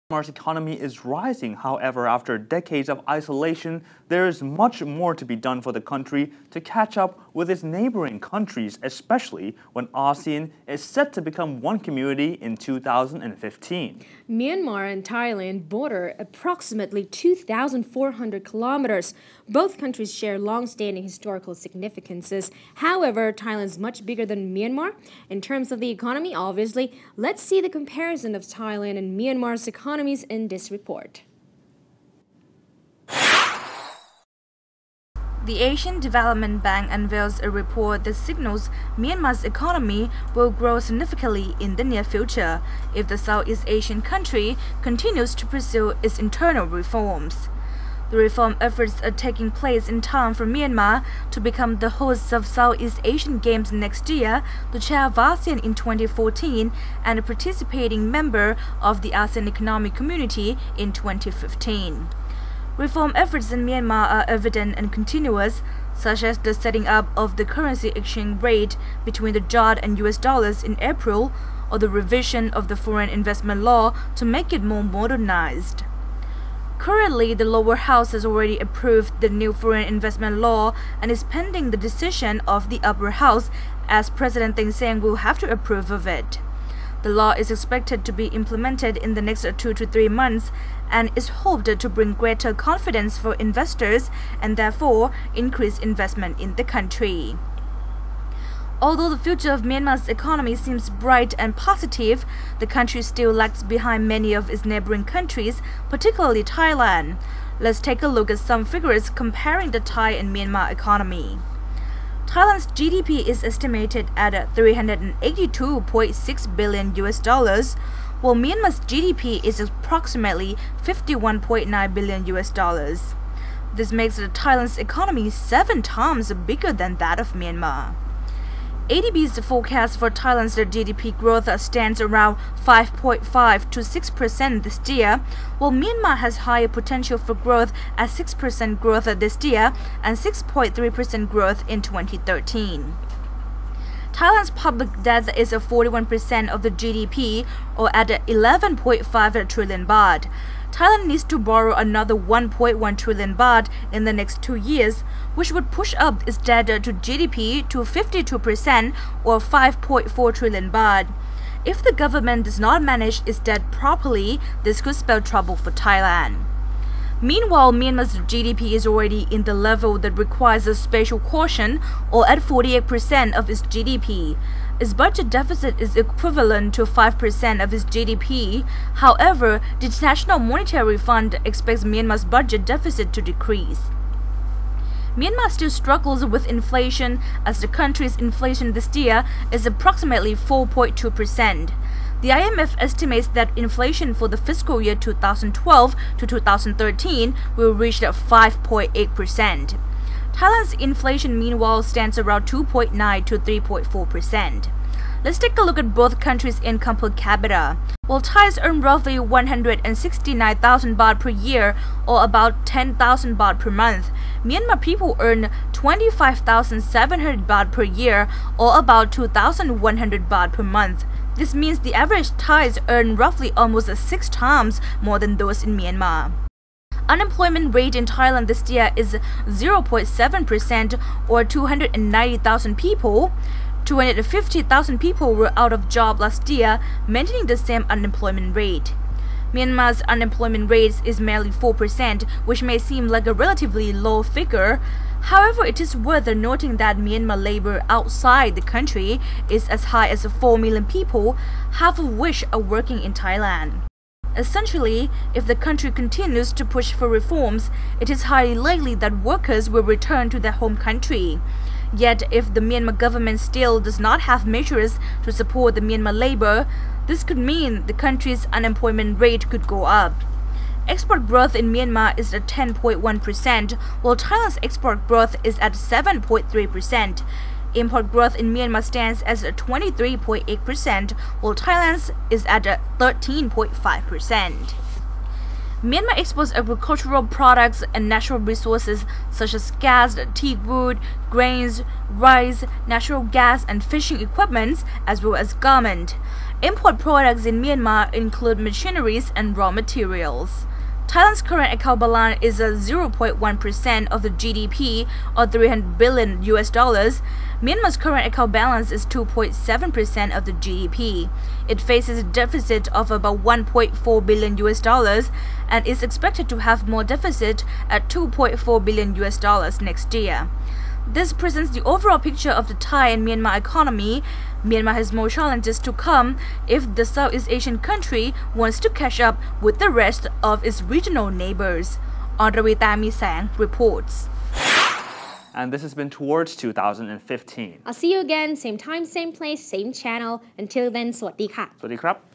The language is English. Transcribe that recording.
Myanmar's economy is rising. However, after decades of isolation, there is much more to be done for the country to catch up with its neighboring countries, especially when ASEAN is set to become one community in 2015. Myanmar and Thailand border approximately 2,400 kilometers. Both countries share long-standing historical significances. However, Thailand is much bigger than Myanmar. In terms of the economy, obviously, let's see the comparison of Thailand and Myanmar's economies in this report. The Asian Development Bank unveils a report that signals Myanmar's economy will grow significantly in the near future if the Southeast Asian country continues to pursue its internal reforms. The reform efforts are taking place in time for Myanmar to become the host of Southeast Asian Games next year, the chair of ASEAN in 2014, and a participating member of the ASEAN Economic Community in 2015. Reform efforts in Myanmar are evident and continuous, such as the setting up of the currency exchange rate between the baht and US dollars in April, or the revision of the foreign investment law to make it more modernized. Currently, the lower house has already approved the new foreign investment law and is pending the decision of the upper house, as President Thein will have to approve of it. The law is expected to be implemented in the next 2 to 3 months and is hoped to bring greater confidence for investors and therefore increase investment in the country. Although the future of Myanmar's economy seems bright and positive, the country still lags behind many of its neighboring countries, particularly Thailand. Let's take a look at some figures comparing the Thai and Myanmar economy. Thailand's GDP is estimated at $382.6 billion US dollars, while Myanmar's GDP is approximately $51.9 billion US dollars. This makes Thailand's economy 7 times bigger than that of Myanmar. ADB's forecast for Thailand's GDP growth stands around 5.5 to 6% this year, while Myanmar has higher potential for growth at 6% growth this year and 6.3% growth in 2013. Thailand's public debt is 41% of the GDP, or at 11.5 trillion baht. Thailand needs to borrow another 1.1 trillion baht in the next 2 years, which would push up its debt to GDP to 52%, or 5.4 trillion baht. If the government does not manage its debt properly, this could spell trouble for Thailand. Meanwhile, Myanmar's GDP is already in the level that requires a special caution, or at 48% of its GDP. Its budget deficit is equivalent to 5% of its GDP. However, the International Monetary Fund expects Myanmar's budget deficit to decrease. Myanmar still struggles with inflation, as the country's inflation this year is approximately 4.2%. The IMF estimates that inflation for the fiscal year 2012 to 2013 will reach 5.8%. Thailand's inflation, meanwhile, stands around 2.9 to 3.4%. Let's take a look at both countries' income per capita. While Thais earn roughly 169,000 baht per year, or about 10,000 baht per month, Myanmar people earn 25,700 baht per year, or about 2,100 baht per month. This means the average Thais earn roughly almost 6 times more than those in Myanmar. Unemployment rate in Thailand this year is 0.7%, or 290,000 people. 250,000 people were out of job last year, maintaining the same unemployment rate. Myanmar's unemployment rate is merely 4%, which may seem like a relatively low figure. However, it is worth noting that Myanmar labor outside the country is as high as 4 million people, half of which are working in Thailand. Essentially, if the country continues to push for reforms, it is highly likely that workers will return to their home country. Yet, if the Myanmar government still does not have measures to support the Myanmar labor, this could mean the country's unemployment rate could go up. Export growth in Myanmar is at 10.1%, while Thailand's export growth is at 7.3%. Import growth in Myanmar stands at 23.8%, while Thailand's is at 13.5%. Myanmar exports agricultural products and natural resources such as gas, teak wood, grains, rice, natural gas, and fishing equipment, as well as garment. Import products in Myanmar include machineries and raw materials. Thailand's current account balance is at 0.1% of the GDP, or $300 billion. Myanmar's current account balance is 2.7% of the GDP. It faces a deficit of about $1.4 billion and is expected to have more deficit at $2.4 billion next year. This presents the overall picture of the Thai and Myanmar economy. Myanmar has more challenges to come if the Southeast Asian country wants to catch up with the rest of its regional neighbors. Audrey Mi Sang reports. And this has been Towards 2015. I'll see you again, same time, same place, same channel. Until then, สวัสดีค่ะ สวัสดีครับ